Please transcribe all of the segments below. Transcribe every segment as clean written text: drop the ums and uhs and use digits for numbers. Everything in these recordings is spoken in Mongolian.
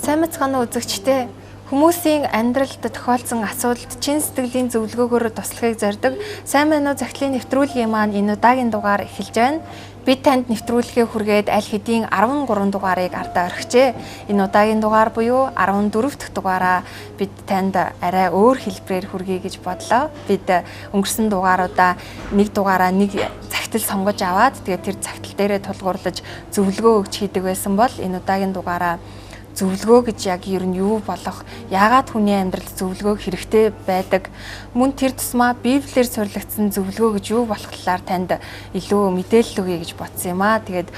Сайн мэцхан үзэгчтэй хүмүүсийн амьдралд тохиолдсон асуудалд чин сэтгэлийн зөвлөгөөгөөр туслахыг зорддог сайн байна уу захидлын нэвтрүүлгийн маань энэ удаагийн дугаар эхэлж байна. Бид танд нэвтрүүлгээ хүргээд аль хэдийн 13 дугаарыг ардаа орхижээ. Энэ удаагийн дугаар буюу 14 дахь дугаараа бид танд арай өөр хэлбэрээр хүргэе гэж бодлоо. Бид өнгөрсөн дугааруудаа нэг дугаараа нэг захидал сонгож аваад тэгээд тэр захидал дээрээ тулгуурлаж зөвлөгөө өгч хийдэг байсан бол энэ удаагийн дугаараа зөвлөгөө гэж яг ер нь юу болох, яагаад хүний амьдралд зөвлөгөө хэрэгтэй байдаг, мөн тэр тусмаа Библиэр сурлагдсан зөвлөгөө гэж юу болох талаар танд илүү мэдээлэл өгье гэж бодсон юм аа. Тэгээд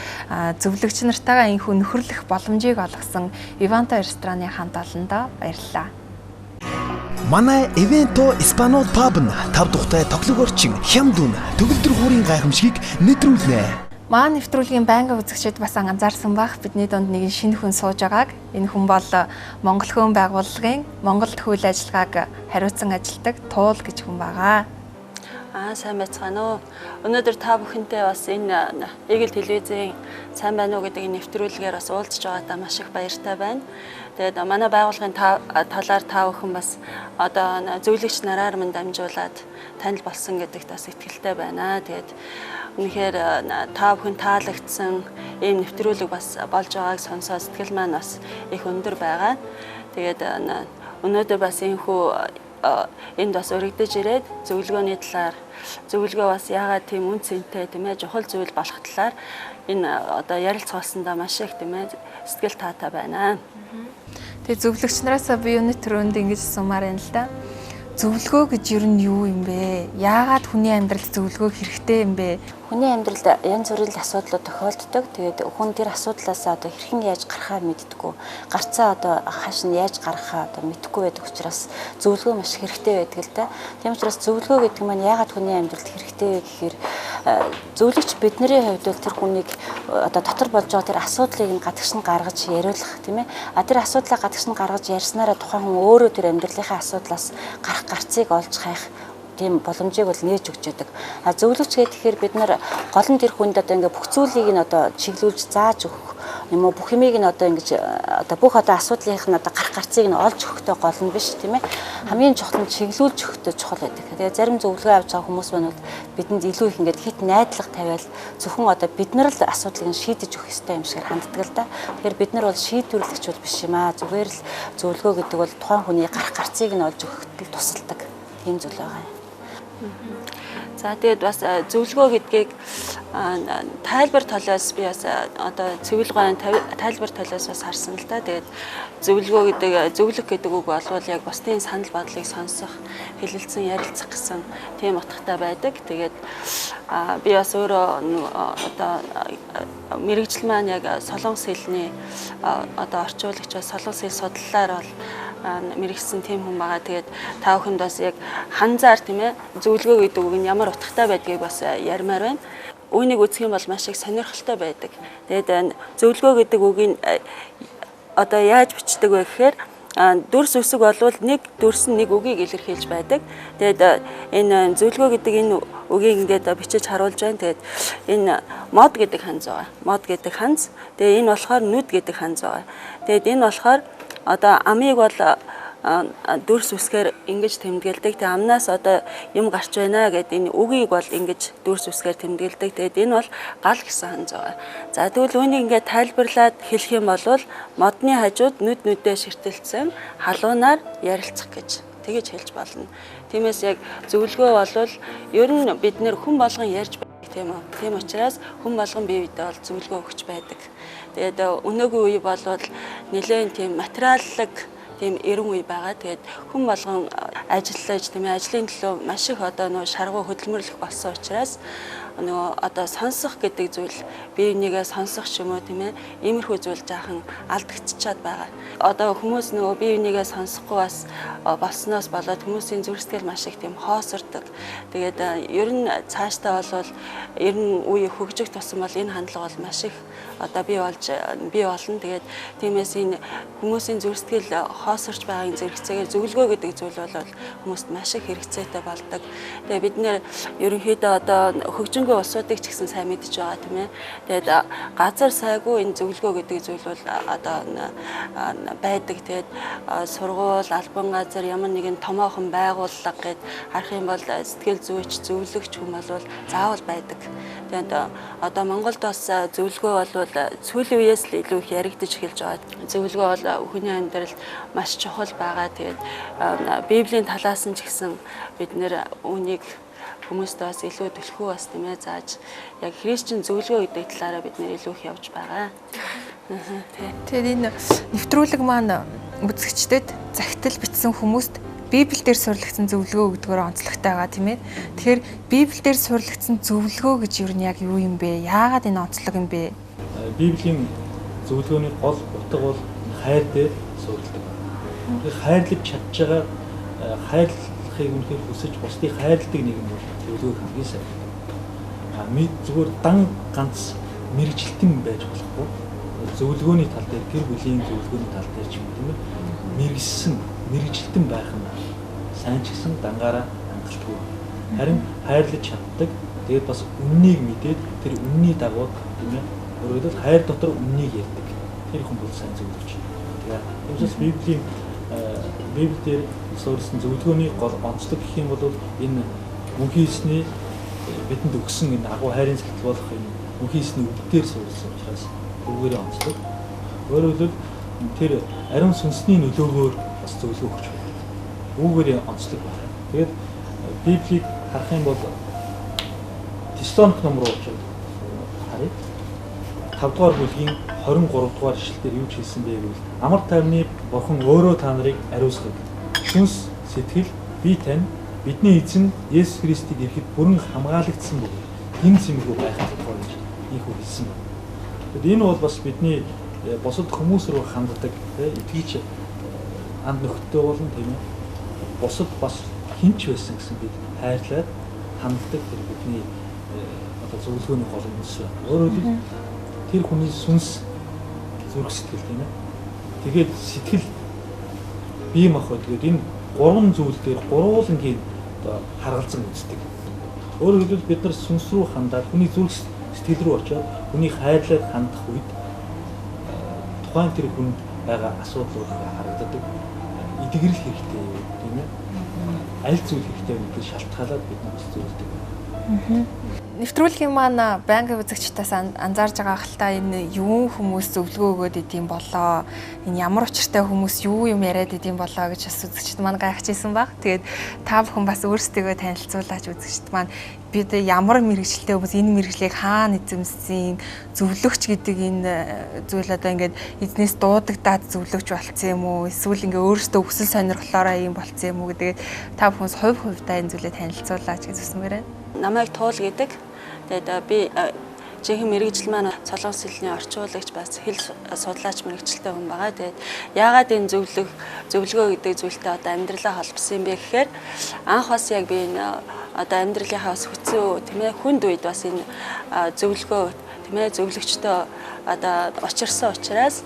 зөвлөгч нартайгаа энэхүү нөхөрлөх боломжийг олгосон Иванто рестораны хамт олондоо баярлалаа. Манай Evento Espanol Pub нь 5 дугтай тоглог орчин хямдун төгөлдөр хуурын гайхамшигыг нэвтрүүлнэ. Маань нэвтрүүлгийн байнгын үзэгчид бас анзаарсан бах бидний донд нэгэн шинэ хүн сууж байгааг. Энэ хүн бол Монгол Хөөн байгууллагын Монголд хууль ажиллагааг хариуцсан ажилтдаг Туул гэж хүн байгаа. Сайн байцгаана уу. Өнөөдөр та бүхэнтэй бас энэ Игэл телевизийн сайн байна уу гэдэг нэвтрүүлгээр бас уулзж байгаадаа маш их баяртай байна. Тэгээд манай байгууллагын талаар та бүхэн бас одоо зөвлөгч нараар минь дамжуулаад танил болсон гэдэгт бас итгэлтэй байна. Тэгээд үнэхээр та бүхэн таалагдсан ийм нэвтрүүлэг бас болж байгааг сонсоод сэтгэл маань бас их өндөр байгаа. Тэгээд өнөөдөр бас энд бас өргөдөж ирээд зөвлөгөөний талаар зөвлөгөө бас яагаад тийм үн цэнтэй тийм ээ чухал зүйл болох талаар энэ одоо ярилцгаасандаа маш их тийм ээ сэтгэл таатай байна. Тэгээ зөвлөгч нараас би өнөө төрөнд ингэж сумаар байна л да. Зөвлөгөө гэж ер нь юу юм бэ? Яагаад хүний амьдралд зөвлөгөө хэрэгтэй юм бэ? Хүний амьдралд янз бүрийн асуудлууд тохиолддог. Тэгээд хүн тэр асуудлаас одоо хэрхэн яаж гарахаа мэддэггүй. Гарцаа одоо хааш нь яаж гарахаа одоо мэдэхгүй байдаг учраас зөвлөгөө маш хэрэгтэй байдаг л да. Тийм учраас зөвлөгөө гэдэг нь яагаад хүний амьдралд хэрэгтэй вэ гэхээр зөвлөгч бидний хувьд бол тэр хүнийг одоо дотор болж байгаа тэр асуудлыг нь гадагш нь гаргаж яриулах тийм ээ. Тэр асуудлаа гадагш нь гаргаж ярьснараа тухайн хүн өөрөө тэр амьдралынхаа асуудлаас гарах гарцыг олж хайх тийм боломжийг бол нээж өгч яадаг. Зөвлөгч гэхээр бид нар гол нь тэр хүнд одоо ингээ бүх зүйлийг нь одоо чиглүүлж зааж өгөх юм уу бүх юмыг нь одоо ингэж одоо бүх одоо асуудлынх нь одоо гарах гарцыг нь олж өгөхтэй гол нь биш тийм ээ. Хамгийн чухал нь чиглүүлж өгөхтэй чухал байдаг. Тэгээ зарим зөвлөгөө авч байгаа хүмүүс маань бол бидэнд илүү их ингээд хит найдлага тавиал зөвхөн одоо бид нар л асуудлыг нь шийдэж өгөх ёстой юм шиг ханддаг л да. Тэгэхээр бид нар бол шийдвэрлэгч бол биш юм аа. Зүгээр л зөвлөгөө гэдэг бол тухайн хүний гарах гарцыг нь олж өгөхөд тусалдаг тийм зүйл байгаа юм. За тэгээд бас зөвлөгөө гэдгийг тайлбар толоос би бас одоо цэвэл гоон тайлбар толоос бас харсан л да. Тэгээд зөвлөгөө гэдэг зөвлөх гэдэг үг болвол яг бусдын санал бодлыг сонсох, хэлэлцэн ярилцах гэсэн тийм утгатай байдаг. Тэгээд би бас өөрөө одоо мэрэгжил маань яг солонгос хэлний одоо орчуулагч солонгос хэл судлалаар бол мэрэгсэн тийм хүн байгаа. Тэгээд та бүхэнд бас яг ханзаар тийм ээ зөвлөгөө гэдэг үг нь ямар утгатай байдгийг бас ярмаар байна. Үүнийг үзэх юм бол маш их сонирхолтой байдаг. Тэгээд зөвлөгөө гэдэг үгийг одоо яаж бичдэг вэ гэхээр дүрс үсэг болвол нэг дүрс нь нэг үгийг илэрхийлж байдаг. Тэгээд энэ зөвлөгөө гэдэг энэ үгийг ингээд бичиж харуулж байна. Тэгээд энэ мод гэдэг ханз байгаа. Мод гэдэг ханз. Тэгээд энэ болохоор нүд гэдэг ханз байгаа. Тэгээд энэ болохоор одоо амийг бол дүрс үсгээр ингэж тэмдэглэдэг. Тэгээ амнаас одоо юм гарч байна гэдэг энэ үгийг бол ингэж дүрс үсгээр тэмдэглэдэг. Тэгээд энэ бол гал гэсэн ханз байгаа. За тэгвэл үүнийг ингээд тайлбарлаад хэлэх юм бол модны хажууд нүд нүдээ ширтэлцэн халуунаар ярилцах гэж тэгэж хэлж болно. Тиймээс яг зөвлөгөө бол ер нь бид нэр хүн болгон ярьж байдаг тийм үү. Тийм учраас хүн болгон бие биедээ бол зөвлөгөө өгч байдаг. Тэгээд өнөөгийн үе бол нэлээд тийм материаллык тийм эрен үе байгаа. Тэгээд хүн болгон ажиллаж тийм ээ ажлын төлөө маш их одоо нөө шаргуу хөдөлмөрлөх болсон учраас нөгөө одоо сонсох гэдэг зүйл бие бинийгээ сонсох ч юм уу тийм ээ иймэрхүү зүйл жаахан алдагдчихад байгаа. Одоо хүмүүс нөгөө бие бинийгээ сонсохгүй бас болсноос болоод хүмүүсийн зүрх сэтгэл маш их тийм хоосордог. Тэгээд ер нь цаашдаа бол ер нь үе хөгжих тусам бол энэ хандлага бол маш их одоо бий болно. Тэгээд тиймээс энэ хүмүүсийн зүрх сэтгэл хоосорч байгааг зэрэгцээгээр зөвлөгөө гэдэг зүйл бол хүмүүст маш их хэрэгцээтэй болдог. Тэгээд бид нэр ерөнхийдөө одоо хөгжингүй үнэнгүй улсуудыг ч гэсэн сайн мэдж байгаа тийм ээ. Тэгээд газар сайгүй энэ зөвлөгөө гэдэг зүйл бол одоо байдаг. Тэгээд сургууль, албан газар ямар нэгэн томоохон байгууллага гэд харах юм бол сэтгэл зүйч, зөвлөгч хүн бол заавал байдаг. Тэгээд одоо Монголд бас зөвлөгөө бол сүүлийн үеэс л илүү их яригдж эхэлж байгаа. Зөвлөгөө бол хүний амьдралд маш чухал байгаа. Тэгээд Библийн талаас нь ч гэсэн бид нэр үнийг хүмүүст бас илүү төлхөө бас тийм ээ зааж яг христчин зөвлөгөө гэдэг талаараа бид нэр илүү их явж байгаа. Тэгээд энэ нэвтрүүлэг маань үзэгчдэд захидал бичсэн хүмүүст Библиэл дээр сурлагдсан зөвлөгөө өгдөгөөр онцлогтой байгаа тийм ээ. Тэгэхээр Библиэл дээр сурлагдсан зөвлөгөө гэж юу нь яг юу юм бэ? Яагаад энэ онцлог юм бэ? Библийн зөвлөгөөний гол утга бол хайр дээр суурилдаг. Хайрлаж чадж байгаа хайрлахыг үнэхээр хүсэж бусдыг хайрладаг нэг юм бол зөвлөгөө хамгийн сайн. Мэд зүгээр дан ганц мэрэгжилтэн байж болохгүй. Зөвлөгөөний тал дээр гэр бүлийн зөвлөгөөний тал дээр ч юм уу мэрэгсэн мэрэгжилтэн байх нь сайн ч гэсэн дангаараа хангалтгүй. Харин хайрлаж чаддаг. Тэгээд бас үннийг мэдээд тэр үнний дагуу тийм ээ. Өөрөөр хэлбэл хайр дотор үннийг ярьдаг. Тэр хүн бол сайн зөвлөгч. Тэгээд энэ Библийн Библиэлд суурилсан зөвлөгөөний гол онцлог гэх юм бол энэ мөнхийн эсний бидэнд өгсөн энэ агуу хайрын сэтгэл болох энэ мөнхийн эсний үгдээр суурилсан учраас үүгээр онцлог. Өөрөөр хэлбэл тэр ариун сүнсний нөлөөгөөр бас зөвлөгөө өгч байна. Үүгээр онцлог байна. Тэгээд Библийг харах юм бол Тесалоник ном руу очоод харъя. 5 дугаар бүлгийн 23 дугаар ишлэлээр юу ч хэлсэн бэ гэвэл амар тайвны Бурхан өөрөө та нарыг ариусгав. Сүнс, сэтгэл, бие тань бидний эзэн Есүс Христийг ирэхэд бүрэн хамгаалагдсан бөгөөд хэн зэмгүй байх тухай гэж ийхүү хэлсэн байна. Тэгэд энэ бол бас бидний бусад хүмүүс рүү ханддаг итгэж анд нөхдөд болон тийм ээ. Бусад бас хинч байсан гэсэн бид хайрлаад ханддаг тэр бидний одоо зөвлөгөөний гол үндэс байна. Өөрөөр хэлбэл тэр хүний сүнс зүрх сэтгэл тийм ээ. Тэгээд сэтгэл бие махбод тэгээд энэ гурван зүйл дээр гурвуулангийн одоо харгалзан үздэг. Өөрөөр хэлбэл бид нар сүнс рүү хандаад хүний зүрх сэтгэл рүү очиод хүнийг хайрлаад хандах үед тухайн тэр хүнд байгаа асуудлууд харагддаг. Эдгэрэл хэрэгтэй тийм ээ. Аль зүйл хэрэгтэй гэдэг шалтгаалаад бид нар зөвлөдөг. Нэвтрүүлгийн маань байнгын үзэгчдээс анзаарж байгаа хальтаа энэ юу хүмүүс зөвлөгөө өгөөд идэм болоо. Энэ ямар учиртай хүмүүс юу юм яриад идэм болоо гэж бас үзэгчд маань гайхажсэн баг. Тэгээд та бүхэн бас өөрсдийгөө танилцуулаач үзэгчд маань бид ямар мэрэгчлээ хүмүүс энэ мэрэгчлийг хаана эзэмссэн зөвлөгч гэдэг энэ зүйл одоо ингээд эзнээс дуудагдаад зөвлөгч болцсон юм уу? Эсвэл ингээд өөрсдөө өсөл сонирхлоороо юм болцсон юм уу гэдэг та бүхэнс хувь хувьдаа энэ зүйлээ танилцуулаач гэж хүсмээр байна. Намайг Туул гэдэг. Тэгээд би жинхэнэ мэрэгжил маань Солонгос хэлний орчуулагч бас хэл судлаач мэрэгчлээ хүн байгаа. Тэгээд яагаад энэ зөвлөгөө гэдэг зүйлтэй одоо амьдралаа холбосон юм бэ гэхээр анх бас яг би энэ одоо амьдралынхаа бас хүчтэй тийм ээ хүнд үед бас энэ зөвлөгөө тийм ээ зөвлөгчтэй одоо учирсан учраас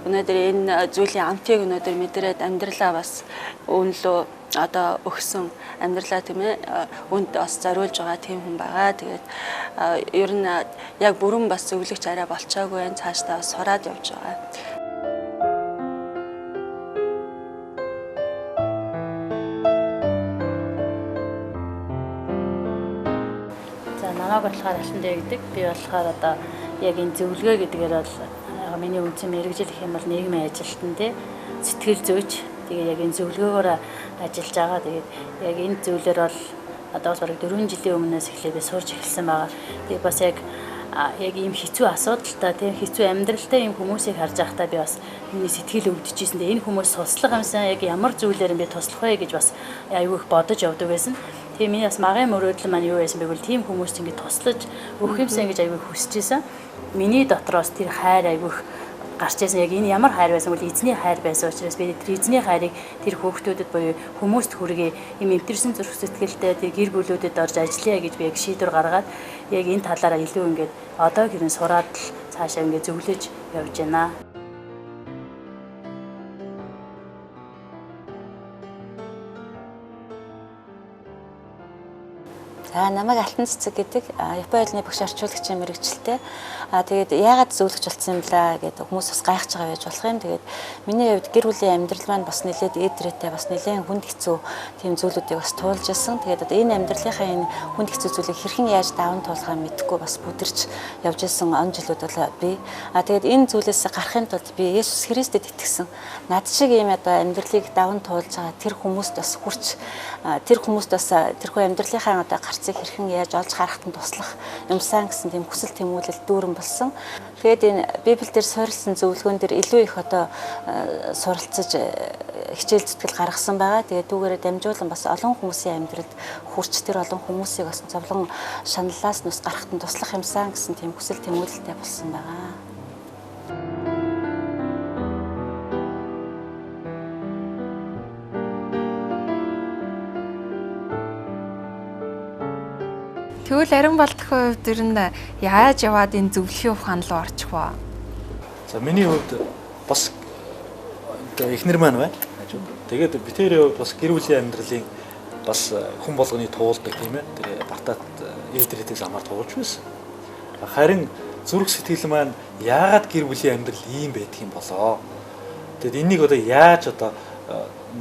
өнөөдөр энэ зүйлийн амтыг өнөөдөр мэдрээд амьдралаа бас үнэлөө одоо өгсөн амьдралаа тийм ээ үнд бас зориулж байгаа тийм хүн байгаа. Тэгээд ер нь яг бүрэн бас зөвлөгч арай болчоогүй энэ цаашдаа бас сураад явж байгаа. За намайг болохоор Алтан дээр гэдэг. Би болохоор одоо яг энэ зөвлөгөө гэдгээр бол миний үндсэн мэрэгжил гэх юм бол нийгмийн ажилтан тий сэтгэл зүйч тэгээ яг энэ зөвлөгөөгөөр ажиллаж байгаа. Тэгээд яг энэ зүйлээр бол одоо бас бараг 4 жилийн өмнөөс эхлээд би сурч эхэлсэн байгаа. Тэгээд бас яг ийм хэцүү асуудалтай тийм хэцүү амьдралтай ийм хүмүүсийг харж байхдаа би бас миний сэтгэл өвдөжсэн. Тэгээ энэ хүмүүс туслах юмсан яг ямар зүйлээр би туслах вэ гэж бас аюу их бодож явдаг байсан. Тэгээ миний бас магийн мөрөөдөл маань юу байсан бэ гэвэл тийм хүмүүст ингэ туслаж өгөх юмсан гэж аюу их хүсэж байсан. Миний дотроос тэр хайр аюу их гарч ирсэн. Яг энэ ямар хайр байсан бол эзний хайр байсан учраас би тэр эзний хайрыг тэр хүүхдүүдэд буюу хүмүүст хүргэе. Ийм эвдэрсэн зүрх сэтгэлтэй тэр гэр бүлүүдэд орж ажиллая гэж би яг шийдвэр гаргаад яг энэ талаараа илүү ингээд одоо гэрэн сураад л цаашаа ингээд зөвлөж явж байна. За намайг Алтан цэцэг гэдэг Японы хэлний багш орчуулагчийн мэргэжилтэй. Тэгээд яагаад зөвлөгч болсон юм лаа гэдэг хүмүүс бас гайхаж байгаа байж болох юм. Тэгээд миний хувьд гэр бүлийн амьдрал маань бас нэлээд ээдрээтэй бас нэлээд хүнд хэцүү тийм зүйлүүдийг бас туулж ирсэн. Тэгээд одоо энэ амьдралынхаа энэ хүнд хэцүү зүйлийг хэрхэн яаж даван туулахаа мэдэхгүй бас бүдэрч явж ирсэн он жилүүд бол би. Тэгээд энэ зүйлээс гарахын тулд би Есүс Христэд итгэсэн. Над шиг ийм одоо амьдралыг даван туулж байгаа тэр хүмүүст бас хүрч тэр хүмүүст бас тэрхүү амьдралынхаа одоо гарцыг хэрхэн яаж олж харахад нь туслах юмсан гэсэн тийм хүсэл тэмүүлэл дүүрэн болсон. Тэгээд энэ Библиэлд суурилсан зөвлөгөөн дээр илүү их одоо суралцаж хичээл зүтгэл гаргасан байгаа. Тэгээд түүгээрээ дамжуулан бас олон хүмүүсийн амьдралд хүрч тэр олон хүмүүсийг бас зовлон шаналлаас нь бас гарахад нь туслах юмсан гэсэн тийм хүсэл тэмүүлэлтэй болсон байгаа. Тэгвэл арин болтохын хувьд ер нь яаж яваад энэ зөвлөхийн ухаан руу орчих вэ? За миний хувьд бас эхнэр маань байна. Тэгээд битэрийн хувьд бас гэр бүлийн амьдралын бас хүн болгоны туулдаг тийм ээ. Тэр батат ээдрээтэй замаар туулж байсан. Харин зүрх сэтгэл маань яагаад гэр бүлийн амьдрал ийм байдаг юм болоо? Тэгэд энийг одоо яаж одоо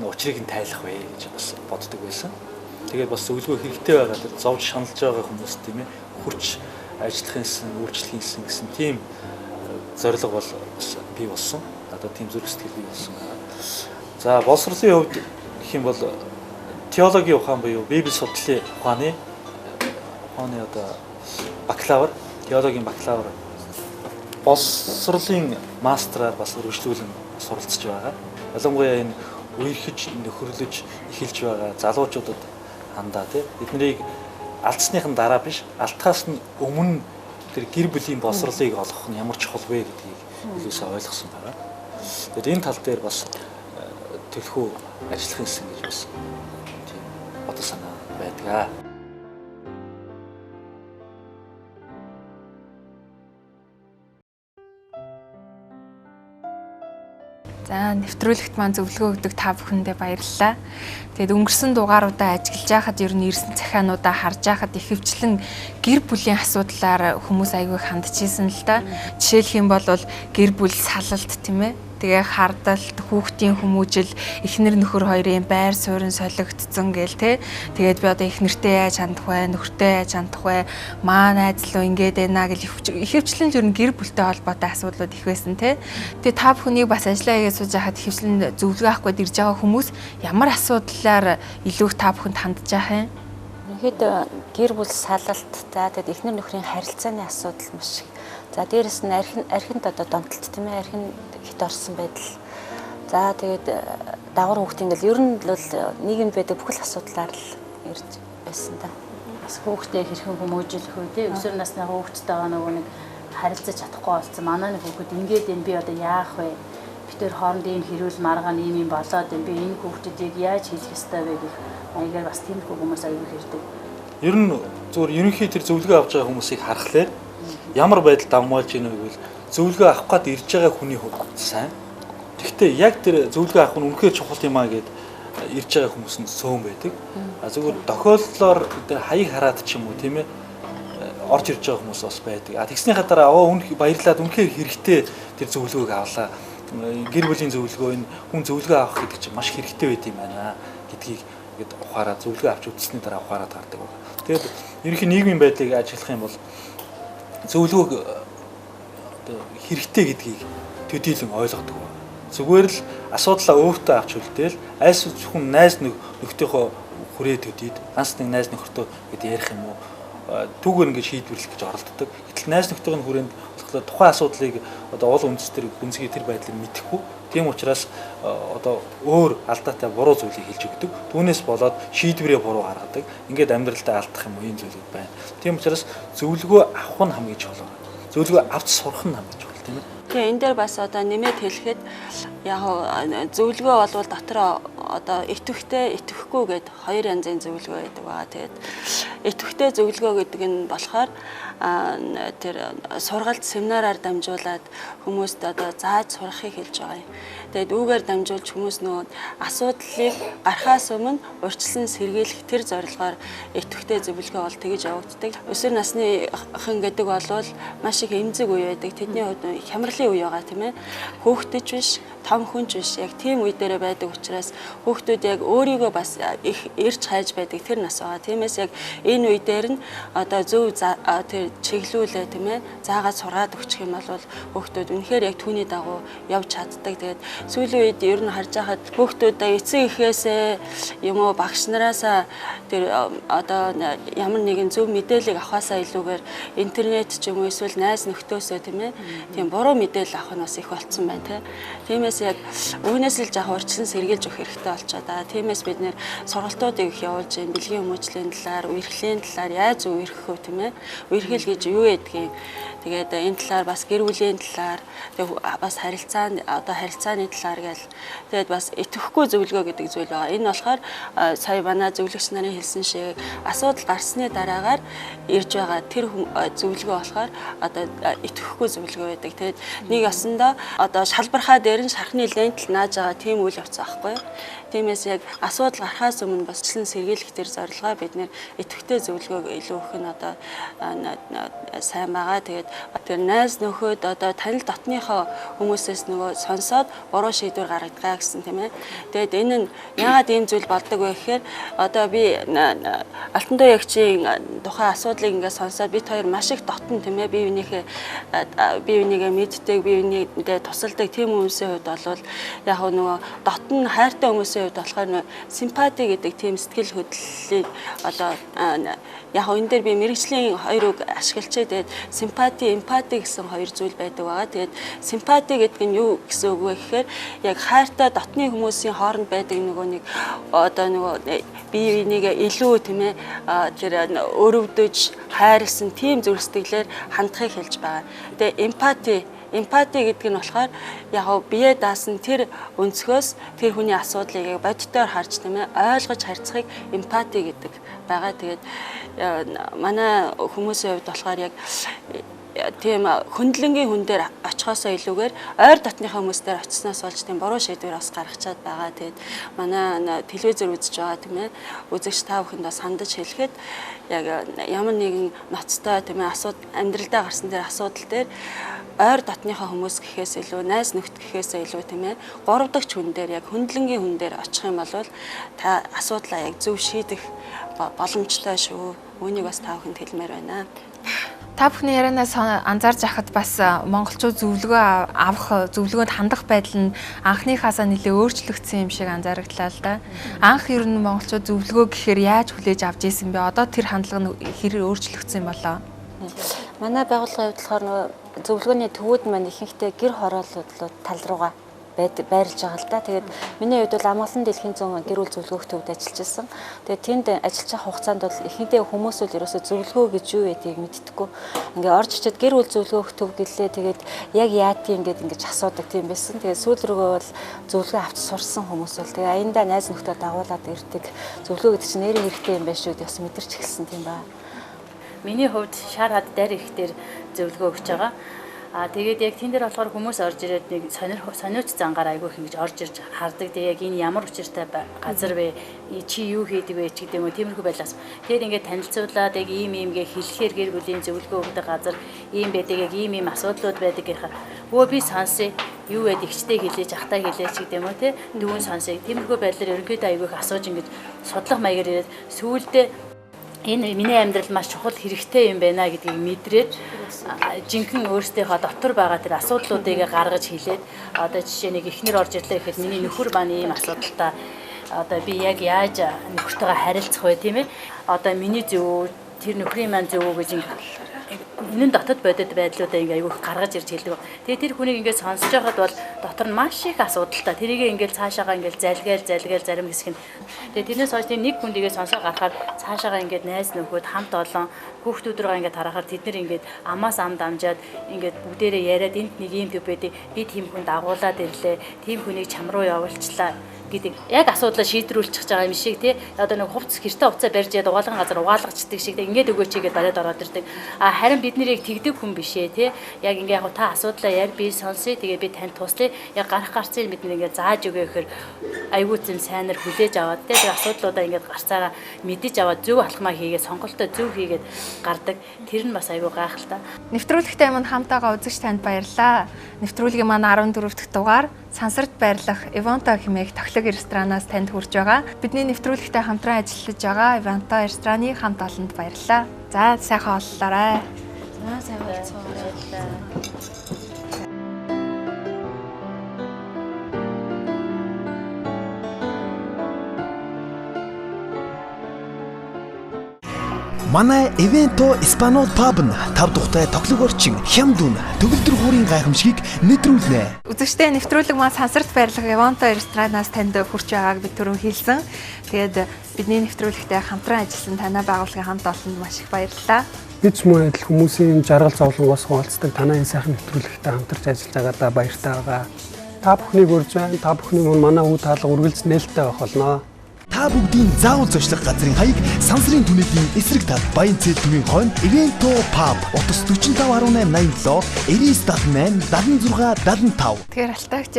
учрыг нь тайлах вэ гэж бас боддог байсан. Тэгээд бас зөвлөгөө хэрэгтэй байгаа тэр зовж шаналж байгаа хүмүүс тийм ээ хурц ажиллахын сэн үйлчлэхийн сэн гэсэн тийм зорилго бол бас бий болсон. Одоо тийм зүрх сэтгэл бий болсон. За боловсролын хувьд гэх юм бол теологийн ухаан буюу Библи судлалын ухааны одоо бакалавр, теологийн бакалавр боловсролын мастраар бас үргэлжлүүлэн суралцж байгаа. Ялангуяа энэ үерхэж нөхөрлөж эхэлж байгаа залуучуудад хандаа тий эднийг алдсныхан дараа биш алдхаас нь өмнө тэр гэр бүлийн боловсролыг олгох нь ямар чухал вэ гэдгийг илүүсээ ойлгосон байгаа. Тэгэхээр энэ тал дээр бас төлхөө ажиллах юмсан гэж бас тийм бодол санаа байдаг. За нэвтрүүлэгт маань зөвлөгөө өгдөг та бүхэндээ баярлалаа. Тэгээд өнгөрсөн дугааруудаа ажиглаж байхад ер нь ирсэн захиануудаа харж байхад ихэвчлэн гэр бүлийн асуудлаар хүмүүс аягүй хандчихсэн л да. Жишээлх юм бол гэр бүл салалт тийм ээ. Тэгээ хардалт, хүүхдийн хүмүүжил, эхнэр нөхөр хоёрын байр суурин солигдсон гээл те. Тэгээд би одоо эхнэртэй яаж хандах вэ, нөхөртэй яаж хандах вэ, маа найз лөө ингээд байна гэл ихэвчлэн ер нь гэр бүлтэй холбоотой асуудлууд их байсан те. Тэгээ та бүхнийг бас ажиллаа хийгээд сууж байхад ихэвчлэн зөвлөгөө авах гээд ирж байгаа хүмүүс ямар асуудлаар илүү их та бүхэнд хандж байгаа юм? Ерөнхийдөө гэр бүл салалт за тэгээд эхнэр нөхрийн харилцааны асуудал маш их. За дээрэс нь архинд одоо донтолт тийм ээ архин хит орсон байдал. За тэгээд дагвар хүүхд ингээл ер нь бол нийгэмд байдаг бүхэл асуудлаар л ирж байсан да. Бас хүүхдээ хэрхэн хүмүүжүүлэх үү те өсвөр насны хүүхдтэйгээ нөгөө нэг харилцаж чадахгүй болсон. Манай нэг хүүхэд ингээд энэ би одоо яах вэ? Бид төр хоорондын хэрүүл маргаан ийм болоод би энэ хүүхдүүдийг яаж хийх ёстой вэ гэх маягаар бас тиймэрхүү хүмүүс аягүй хэрдэг. Ер нь зөвхөн ерөнхий тэр зөвлөгөө авч байгаа хүмүүсийг харахаар ямар байдал давмгаалж ийнэ гэвэл зөвлөгөө авах гээд ирж байгаа хүний сайн. Гэхдээ яг тэр зөвлөгөө авах нь үнэхээр чухал юм аа гэд ирж байгаа хүмүүс нь цөөн байдаг. Зөвхөн тохиолдлоор тэр хаяг хараад ч юм уу тийм ээ орж ирж байгаа хүмүүс бас байдаг. Тэгснийхаа дараа баярлаад үнэхээр хэрэгтэй тэр зөвлөгөөг авлаа. Гэр бүлийн зөвлөгөө энэ хүн зөвлөгөө авах гэдэг чинь маш хэрэгтэй байт юм байна гэдгийг ингээд ухаараа зөвлөгөө авч үзсний дараа ухаараад гардаг. Тэгээд ерөнхий нийгмийн байдлыг ажиглах юм бол зөвлөгөөг хэрэгтэй гэдгийг төдийлөн ойлгодог. Зүгээр л асуудлаа өөртөө авч үлдээл айс зөвхөн найз нөхдийнхөө хүрээ төдийд ганц нэг найз нөхөртөө гэдэг ярих юм уу түүгээр ингэж шийдвэрлэх гэж оролддог. Гэтэл найз нөхдийн хүрээнд болохоор тухайн асуудлыг одоо уул үндэстэр гүнзгий тэр байдлыг мэдэхгүй. Тийм учраас одоо өөр алдаатай буруу зүйлийг хэлж өгдөг. Түүнээс болоод шийдвэрээ буруу гаргадаг. Ингээд амьдралдаа алдах юм уу ийм зүйлүүд байна. Тийм учраас зөвлөгөө авах нь хамгийн чухал. Зөвлөгөө авч сурах нь хамгийн чухал тийм ээ. Тэгээ энэ дээр бас одоо нэмээд хэлэхэд яг зөвлөгөө болвол дотор одоо идэвхтэй, идэвхгүй гэд хоёр янзын зөвлөгөө байдаг байгаа. Тэгээд идэвхтэй зөвлөгөө гэдэг нь болохоор тэр сургалт семинараар дамжуулаад хүмүүст одоо зааж сурахыг хэлж байгаа юм. Тэгээд үүгээр дамжуулж хүмүүс нөгөө асуудлыг гарахаас өмнө урьдчилан сэргийлэх тэр зорилгоор идэвхтэй зөвлөгөө бол тэгж явагддаг. Өсвөр насны хэн гэдэг бол маш их эмзэг үе байдаг. Тэдний хувьд хямралын үе байгаа тийм ээ. Хүүхдэж биш, том хүнч биш. Яг тийм үе дээр байдаг учраас хүүхдүүд яг өөрийгөө бас их эрж хайж байдаг тэр нас байгаа. Тиймээс яг энэ үе дээр нь одоо зөв тэр чиглүүлээ тийм ээ. Заагаад сургаад өгчих юм бол хүүхдүүд үнэхээр яг түүний дагуу явж чаддаг. Тэгээд сүүлийн үед ер нь харж байхад хүүхдүүдээ эцэг эхээсээ юм уу багш нараасаа тэр одоо ямар нэгэн зөв мэдээлэл авахаасаа илүүгээр интернет ч юм уу эсвэл найз нөхдөсөө тийм ээ. Тийм буруу мэдээлэл авах нь бас их болцсон байна тиймээс яг үүнээс л жах урьдчилан сэргийлж өгөх хэрэгтэй болчиход байгаа. Тиймээс бид нэр сургалтуудыг их явуулж байна. Бэлгийн хүмүүжлийн талаар, үерхлийн талаар яаж үерхэх вэ тийм ээ? Үерхэл гэж юу гэдгийг. Тэгээд энэ талаар бас гэр бүлийн талаар, бас харилцааны талаар гээл. Тэгээд бас идэвхгүй зөвлөгөө гэдэг зүйл байгаа. Энэ болохоор сая манай зөвлөгч нарын хэлсэн шиг асуудал гарсны дараагаар ирж байгаа тэр зөвлөгөө болохоор одоо идэвхгүй зөвлөгөө байдаг. Тэгээд нэг ясандаа одоо шалбархаа дээр нь шархны лентл нааж байгаа тийм үйл явц байхгүй юу? Тиймээс яг асуудал гарахаас өмнө бас члэн сэргийлэх тэр зорилгоо бид нэр идэвхтэй зөвлөгөөг илүү өгөх нь одоо сайн байгаа. Тэгээд тэр найз нөхөд одоо танил дотныхоо хүмүүсээс нөгөө сонсоод буруу шийдвэр гаргадгаа гэсэн тийм ээ. Тэгээд энэ нь яагаад ийм зүйл болдог вэ гэхээр одоо би Алтан дуу ягчийн тухайн асуудлыг ингээд сонсоод бид хоёр маш их дотн тийм ээ. Бие бинийгээ мэддэг, бие биенийдээ тусалдаг тийм хүмүүсийн хувьд бол яг нөгөө дотн хайртай хүмүүсийн хувьд болохоор симпати гэдэг тийм сэтгэл хөдлөлийг одоо яг энэ дээр би мэрэгжлийн хоёр үг ашиглаж тэгээд симпати, эмпати гэсэн хоёр зүйл байдаг байгаа. Тэгээд симпати гэдэг нь юу гэсэн үг вэ гэхээр яг хайртай дотны хүмүүсийн хооронд байдаг нөгөө нэг одоо нөгөө бие бинийгээ илүү тийм ээ тэр өрөвдөж хайрлсан тийм зүрх сэтгэлээр хандахыг хэлж байгаа. Тэгээд эмпати гэдэг нь болохоор яг бие даасан тэр өнцгөөс тэр хүний асуудлыг бодитоор харж тийм ээ ойлгож харьцахыг эмпати гэдэг байгаа. Тэгээд манай хүмүүсийн хувьд болохоор яг тийм хөндлөнгийн хүн дээр очихоосоо илүүгээр ойр дотныхаа хүмүүс дээр очисноос болж тийм буруу шийдвэр бас гаргачаад байгаа. Тэгээд манай телевизээр үзэж байгаа тийм ээ үзэгч та бүхэнд бас хандаж хэлэхэд яг ямар нэгэн ноцтой тийм ээ амьдралдаа гарсан тэр асуудал дээр ойр дотныхаа хүмүүс гэхээс илүү найз нөхд гэхээс илүү тийм ээ 3 дахь хүн дээр яг хөндлөнгийн хүн дээр очих юм бол та асуудлаа яг зөв шийдэх боломжтой шүү. Үүнийг бас та бүхэнд хэлмээр байна. Та бүхний ярианаас анзаарч байхад бас монголчууд зөвлөгөөнд хандах байдал нь анхныхаасаа нэлээ өөрчлөгдсөн юм шиг анзаарагдлаа л да. Анх ер нь монголчууд зөвлөгөө гэхээр яаж хүлээж авч ийсэн бэ? Одоо тэр хандлага нь хэрэг өөрчлөгдсөн болоо? Манай байгууллагын хувьд болохоор зөвлөгөөний төвүүд маань ихэнхдээ гэр хорооллууд тал руугаа байрлаж байгаа л да. Тэгээд миний хувьд бол амгалан дэлхийн зүүн гэр бүл зөвлөгөөх төвд ажиллаж байсан. Тэгээд тэнд ажиллаж байгаа хугацаанд бол ихэнхдээ хүмүүс бол ерөөсөө зөвлөгөө гэж юу гэдгийг мэддэггүй. Ингээ орж ичээд гэр бүл зөвлөгөөх төв гэлээ тэгээд яг яатгийг ингэж асуудаг тийм байсан. Тэгээд сүүл рүүгээ бол зөвлөгөө авч сурсан хүмүүс бол тэгээд аяндаа найз нөхдөд дагуулад ирдэг. Зөвлөгөө гэдэг чинь нэрийн хэрэгтэй юм байна шүү гэж бас мэдэрч эхэлсэн тийм ба. Миний хувьд шар хад дээр их дээр зөвлөгөө өгч байгаа. Тэгээд яг тэн дээр болохоор хүмүүс орж ирээд нэг сониуч зангаар айгүй их ингэж орж ирж хардаг. Тэгээд яг энэ ямар учиртай газар вэ? Чи юу хийдэг вэ ч гэдэг юм уу тиймэрхүү байлаас. Тэгээд ингээд танилцуулаад яг ийм гээ хэлэхээр гэр бүлийн зөвлөгөө өгдөг газар ийм байдаг, яг ийм асуудлууд байдаг гэхээр өө би сонсъё. Юу вэ ихчтэй хэлээж, ахтай хэлээж гэдэг юм уу те. Дүүн сонсъё. Тиймэрхүү байдлаар ерөнхийдөө айгүй их асууж ингэж судлах маягаар ирээд сүүлдээ энэ миний амьдрал маш чухал хэрэгтэй юм байна гэдгийг мэдрээд жинхэнэ өөрсдийнхөө дотор байгаа тэр асуудлуудыг гаргаж хэлээд одоо жишээ нэг ихнэр орж ирлээ гэхэд миний нөхөр маань ийм асуудалтай одоо би яг яаж нөхөртөөгөө харилцах вэ тийм ээ одоо миний зөв тэр нөхрийн маань зөв гэж үнэн дотод бодит байдлуудаа ингээ айгүйх гаргаж ирж хэлдэг. Тэгээ тэр хүнийг ингээ сонсож байхад бол дотор нь маш их асуудалтай. Тэрийг ингээл цаашаага ингээл залгаал зарим хэсэг нь. Тэгээ тэрнээс хойш тийм нэг хүн дэгээ сонсоо гарахаар цаашаага ингээд найз нөхөд хамт олон хүүхдүүдрээ ингээд харахаар тэд нар ингээд амаас ам дамжаад ингээд бүгдээрээ яриад энд нэг юм төв байдیں۔ Би тийм хүнд агуулад ирлээ. Тийм хүнийг чам руу явуулчлаа гэдэг яг асуудлаа шийдрүүлчих байгаа юм шиг тий. Одоо нэг хувцас гэртээ хувцаа барьж яд угаалган газар угаалгачдаг шиг ингээд өгөөч игээд бариад ороод ирдэг. Харин бид нэрийг тэгдэг хүн бишээ тий. Яг ингээ яг та асуудлаа ярь би сонсъё. Тэгээ би танд туслая. Яг гарах гарцыг бид нэр ингээ зааж өгөө гэхээр айгүй зэм сайнаар хүлээж аваад тий. Тэгээ асуудлуудаа ингээ гарцаараа мэдэж аваад зөв алхмаа хийгээд сонголтоо зөв хийгээд гардаг. Тэр нь бас айгүй гайхалтай. Нэвтрүүлэгтэй мань хамтаага үзэж танд баярлалаа. Нэвтрүүлгийн маань 14 дахь дугаар Сансарт байрлах Иванто хэмээх тоглог ресторанаас танд хүрж байгаа. Бидний нэвтрүүлэгтэй хамтран ажиллаж байгаа Иванто рестораны хамт олонд баярлалаа. За сайхан оллоорой. За сайхан болцгоорой. Манай Ивенто Испанол паб нь 5 дугтай тоглог орчин Хямдун төгөлдөр хуурын гайхамшигыг нэвтрүүлнэ. Үзэгчтэй нэвтрүүлэг маань Сансарт байрлах Иванто ресторанаас танд хүрч байгааг бид түрүүн хэлсэн. Тэгээд бидний нэвтрүүлэгтэй хамтран ажилласан танай байгууллагын хамт олонд маш их баярлалаа. Бид ч мөн адил хүмүүсийн жаргал зовлонгоос хуваалцдаг танай энэ сайхан нэвтрүүлэгтэй хамтарч ажиллаж байгаадаа баяртай байгаа. Та бүхнийг урьж байна. Та бүхний мөн манай үе таалга үргэлж нээлттэй байх болно. Та бүгдийн заавал зочлох газрын хаяг Сансрын түнэгийн эсрэг тал Баян Цэл түмийн хойно Ивенто паб утас 45188978 7675. Тэгэхээр алтаагч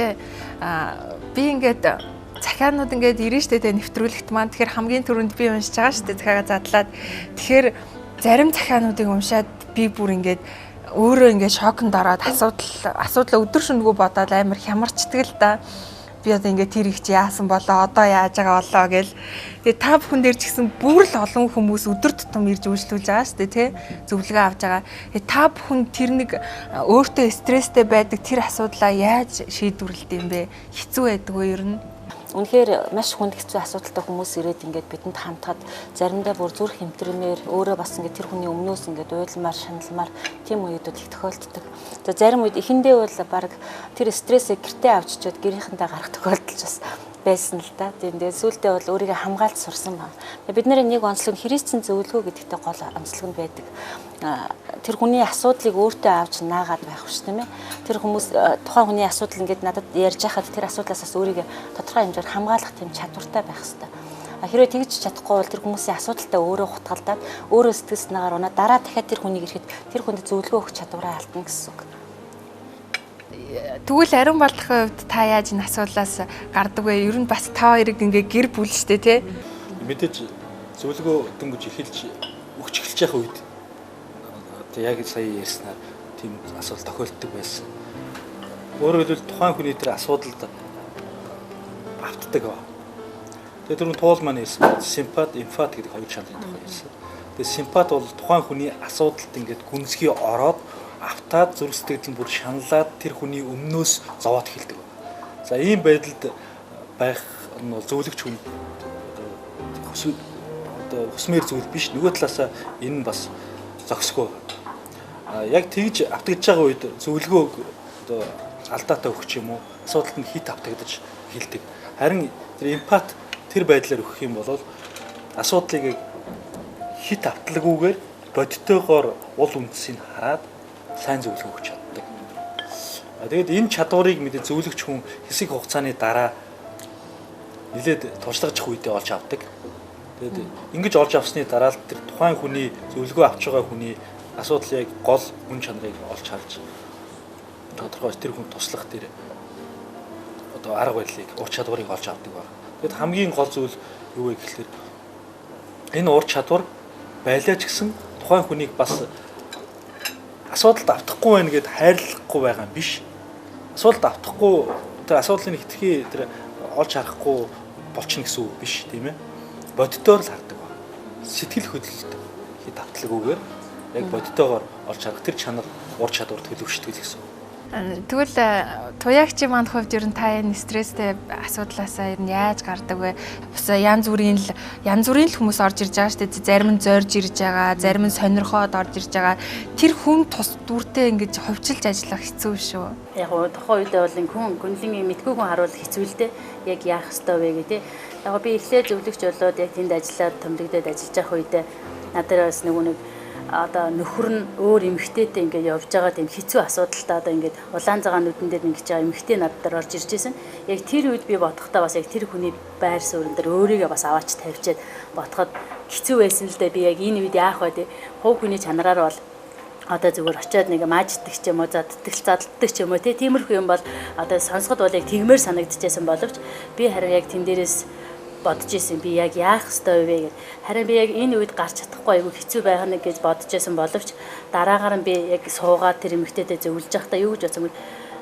би ингээд захианууд ингээд ирэн штэ тэ нэвтрүүлэгт маань тэгэхээр хамгийн түрүүнд би уншиж байгаа штэ захиагаа задлаад тэгэхээр зарим захиануудыг уншаад би бүр ингээд өөрөө ингээд шоконд ороод асуудал өдөр шөнөгүй бодоод амар хямарчдаг л да. Би одоо ингээд тэр их чи яасан болоо одоо яаж байгаа болоо гэл. Тэгээ та бүхэн дээр ч гэсэн бүр л олон хүмүүс өдөр тутам ирж үйлчлүүлж байгаа шүү дээ тий. Зөвлөгөө авч байгаа. Та бүхэн тэр нэг өөртөө стресстэй байдаг тэр асуудлаа яаж шийдвэрлэдэг юм бэ? Хэцүү байдаг уу ер нь? Үнэхээр маш хүнд хэцүү асуудалтай хүмүүс ирээд ингээд бидэнд хамтаад заримдаа бүр зүрх хэмтрэмээр өөрөө бас ингээд тэр хүний өмнөөс ингээд уйдламар шаналмаар тийм үеүүд их тохиолддог. За зарим үед эхэндээ бол баг тэр стрессээ гэртээ авчичоод гэрийнхэнтэй гарах тохиолдол бас байсан л да. Тэгээд сүүлдээ бол өөрийгөө хамгаалж сурсан ба. Бид нарын нэг онцлог нь христийн зөвлөгөө гэдэгтэй гол онцлог нь байдаг. Тэр хүний асуудлыг өөртөө авч наагаад байх биш тийм ээ. Тэр хүмүүс тухайн хүний асуудал ингээд надад ярьж байхад тэр асуудлаас өөрийгөө тодорхой хэмжээр хамгаалах тийм чадвартай байх хэрэгтэй. Хэрвээ тэгж чадахгүй бол тэр хүмүүсийн асуудалтай өөрөө хутгалдаад өөрөө сэтгэл санаагаар унаа дараа дахиад тэр хүнийг ирэхэд тэр хүнд зөвлөгөө өгөх чадвараа алдна гэсэн үг. Тэгвэл ариун балдахын хувьд та яаж энэ асуудлаас гардаг вэ? Ер нь бас та хоёрыг ингээ гэр бүл штэ тий. Мэдээж зөвлөгөө дөнгөж эхэлж өгч эхэлж байгаа үед одоо яг сая ярьснаар тийм асуудал тохиолддог байсан. Өөрөөр хэлбэл тухайн хүний тэр асуудалд автдаг ба. Тэгээд түрүүн туул маань ярьсан симпат, эмфат гэдэг хоёр чанарын тухай ярьсан. Тэгээд симпат бол тухайн хүний асуудалд ингээд гүнзгий ороод автаад зүрх сэтгэл нь бүр шаналаад тэр хүний өмнөөс зовоод эхэлдэг. За ийм байдалд байх нь бол зөвлөгч хүн одоо хүсмээр зүйл биш. Нөгөө талаасаа энэ нь бас зохисгүй. Яг тэгж автагдж байгаа үед зөвлөгөө одоо алдаатай өгч юм уу? Асуудалд нь хит автагдаж эхэлдэг. Харин тэр эмпат тэр байдлаар өгөх юм бол асуудлыг хит автлаггүйгээр бодитойгоор уул үндсийг хараад сайн зөвлөгөө өгч чаддаг. Тэгээд энэ чадварыг мэдээ зөвлөгч хүн хэсэг хугацааны дараа нэлээд туршлагачих үедээ олж авдаг. Тэгээд ингэж олж авсны дараа л тэр тухайн хүний зөвлөгөө авч байгаа хүний асуудлыг гол хүн чанарыг олж харж тодорхой тэр хүн туслах тэр одоо арга барилыг ур чадварыг олж авдаг байна. Тэгэд хамгийн гол зүйл юу вэ гэхээр энэ ур чадвар байлаа ч гэсэн тухайн хүнийг бас асуудалд автахгүй байх гэд хайрлахгүй байгаа юм биш. Асуудалд автахгүй тэр асуудлыг хэтэрхий тэр олж харахгүй болчихно гэсэн үг биш тийм ээ. Бодитоор л хардаг ба. Сэтгэл хөдлөлт хит автлаггүйгээр яг бодитоогоор олж харах тэр чанар ур чадвар төлөвшдөг гэсэн үг. Тэгвэл туяагчийн манд хувьд ер нь та энэ стресстэй асуудлаасаа ер нь яаж гардаг вэ? Бас янз бүрийн л хүмүүс орж ирж байгаа шүү дээ. Зарим нь зорж ирж байгаа, зарим нь сонирхоод орж ирж байгаа. Тэр хүн тус дүртэй ингэж ховчилж ажиллах хэцүү шүү. Яг гоо тухайн үедээ бол энэ хүн гүнлэнгийн мэдгүй хүн харуул хэцүү л дээ. Яг яах ёстой вэ гэдэг. Яг би эхлээд зөвлөгч болоод яг тэнд ажиллаад томилогдоод ажиллаж байх үедээ надад бас нэг одоо нөхөр нь өөр эмэгтэйтэй ингээд явж байгаа тийм хэцүү асуудалтай одоо ингээд улаан цагаан нүдэн дээр ингэж байгаа эмэгтэй надад орж ирж байсан. Яг тэр үед би бодохдоо бас яг тэр хүний байр суурин дээр өөрийгөө бас аваач тавьчаад бодоход хэцүү байсан л дээ. Би яг энэ үед яах вэ? Хувь хүний чанараар бол одоо зүгээр очиод нэг мааждаг ч юм уу заддаг ч юм уу тиймэрхүү юм бол одоо сонсоход бол яг тэгмээр санагдчихсан боловч би харин яг тэн дээрээс бодож исэн би яг яах ёстой вэ гэд. Харин би яг энэ үед гарч чадахгүй айгүй хэцүү байх нэг гэж бодож исэн боловч дараагаар нь би яг суугаад тэр эмэгтэйдээ зөвлөж байхдаа юу гэж бодсон бэ?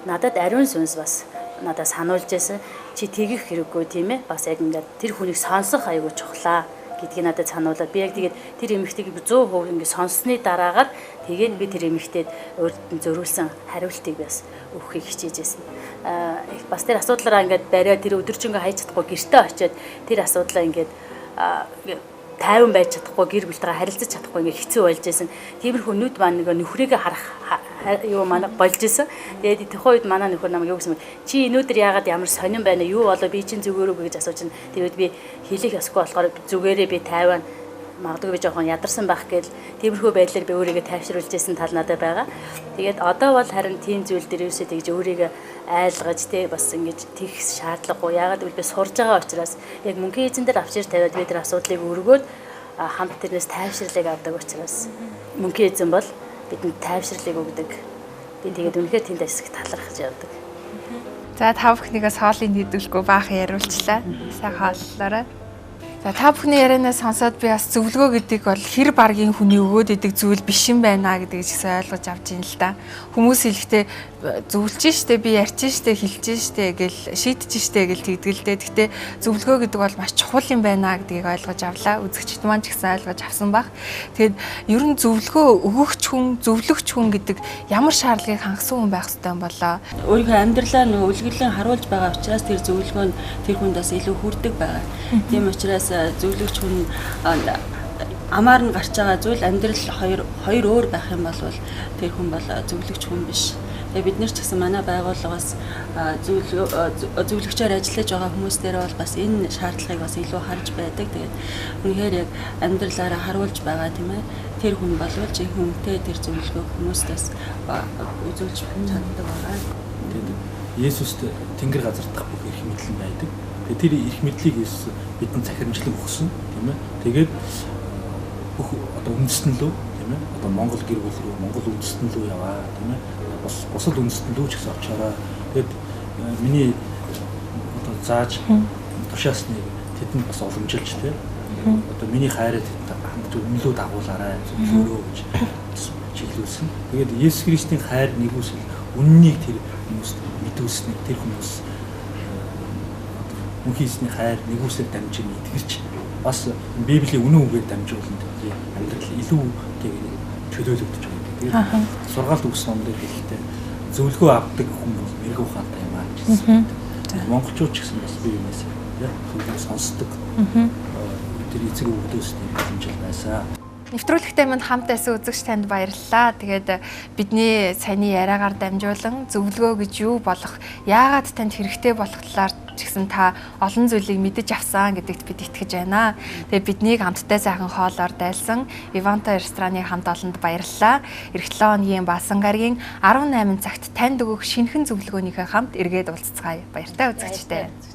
Надад ариун сүнс бас надад сануулж исэн. Чи тэгэх хэрэггүй тийм ээ. Бас яг ингээд тэр хүнийг сонсох айгүй чухлаа гэдгийг надад сануулад би яг тэгээд тэр эмэгтэйг 100% ингээд сонссны дараагаар тэгээд би тэр эмэгтэйд өөртөө зөрүүлсэн хариултыг бас өгөхийг хичээж байсан. Бас тэр асуудлаараа ингээд бариа тэр өдөржингөө хайж чадахгүй гэртээ очиод тэр асуудлаа ингээд тайван байж чадахгүй гэр бүлтэйгээ харилцаж чадахгүй ингээд хэцүү болж байсан. Тиймэрхүү нүд маань нэг нөхрийгээ харах юу манай болж исэн. Тэгээд тухайн үед манай нөхөр намайг юу гэсэн бэ? Чи өнөөдөр яагаад ямар сонирн байна? Юу болоо би чинь зүгээр үү гэж асууж чинь. Тэгээд би хэлэх ёсгүй болохоор зүгээрээ би тайван магадгүй би жоохон ядарсан байх гээл тиймэрхүү байдлаар би өөрийгөө тайвшруулж исэн тал надад байгаа. Тэгээд одоо бол харин тийм зүйл дээр юусээ тэгж өөрийгөө айлгаж тий бас ингэж тэгэх шаардлагагүй. Яагаад гэвэл би сурж байгаа учраас яг мөнхийн эзэн дээр авчир тавиад би тэр асуудлыг өргөөд хамт тэрнээс тайвширлыг авдаг учраас мөнхийн эзэн бол бидэнд тайвширлыг өгдөг. Би тэгээд үнэхээр тэнд хэсэг талархаж явдаг. За та бүхнийгээс хоолыг нийлүүлэхгүй баахан яриулчлаа. Сайн хооллоорой. За та бүхний ярианаас сонсоод би бас зөвлөгөө гэдэг бол хэр баргийн хүний өгөөд идэг зүйл биш юм байна гэдгийг ч ойлгож авч ийн л да. Хүмүүс хэлэхдээ зөвлөж штэ би ярьж штэ хэлж штэ гэл шийдэж штэ гэл тэгдгэлдээ. Гэхдээ зөвлөгөө гэдэг бол маш чухал юм байна гэдгийг ойлгож авлаа. Үзэгчд маань ч гэсэн ойлгож авсан баг. Тэгэд ер нь зөвлөгөө өгөгч хүн, зөвлөгч хүн гэдэг ямар шаардлагыг хангасан хүн байх ёстой юм болоо. Өөрийнхөө амьдралаа нөгөө үлгэрлэн харуулж байгаа учраас тэр зөвлөгөө нь тэр хүнд бас илүү хүрдэг байгаа. Тийм учраас зөвлөгч хүн амаар нь гарч байгаа зүйл амьдрал хоёр өөр байх юм бол тэр хүн бол зөвлөгч хүн биш. Тэгээ бид нар ч гэсэн манай байгууллагаас зөвлөгчөөр ажиллаж байгаа хүмүүс дээр бол бас энэ шаардлагыг бас илүү харж байдаг. Тэгээд үнэхээр яг амьдралаараа харуулж байгаа тийм ээ. Тэр хүн болвол жинхэнэ хүнтэй тэр зөвлөгөө хүмүүстээс үзүүлж чаддаг байгаа. Тэгээд Есүст Тэнгэр газар дах бүх эрх мэдэл байдаг. Тэгээд тэр эрх мэдлийг Есүс бидэнд захирамжлаг өгсөн тийм ээ. Тэгээд бүх одоо үндэстэн лөө тийм ээ. Одоо Монгол гэр бүл рүү, Монгол үндэстэн лөө яваа тийм ээ. Бусад үндэстэн лөө ч гэсэн очоорой. Тэгээд миний одоо зааж тушаасны тэдэнд бас уламжилж тийм одоо миний хайраа хамт өмнөлөө дагуулаарай зөвлөөрөө гэж чиглүүлсэн. Тэгээд Есүс Христийн хайр нэгүсэл үннийг тэр хүмүүст мэдүүлснээр тэр хүмүүс мөнхийн эзний хайр нэгүсэл дамжин итгэж бас Библийн үнэн үгээр дамжуулан тэдний амьдрал илүү чөлөөлөгдөж байгаа. Тэгээд сургаалт өгсөн ном дээр хэлэхдээ зөвлөгөө авдаг хүн бол мэрэг ухаантай юм аа гэсэн. Монголчууд ч гэсэн бас бие биенээс зөвлөгөө сонсдог. Тэр эцэг өвгдөөс тийм хэмжил байсан. Нэвтрүүлэгтэй минь хамт байсан үзэгч танд баярлалаа. Тэгээд бидний саяны яриагаар дамжуулан зөвлөгөө гэж юу болох, яагаад танд хэрэгтэй болох талаар ч гэсэн та олон зүйлийг мэдэж авсан гэдэгт бид итгэж байна. Тэгээд биднийг хамтдаа сайхан хоолоор дайлсан Иванта рестораны хамт олонд баярлалаа. Эх 7 өдрийн Баасан гарагийн 18 цагт танд өгөх шинэхэн зөвлөгөөнийхөө хамт эргээд уулзцгаая. Баяртай үзэгчтэй.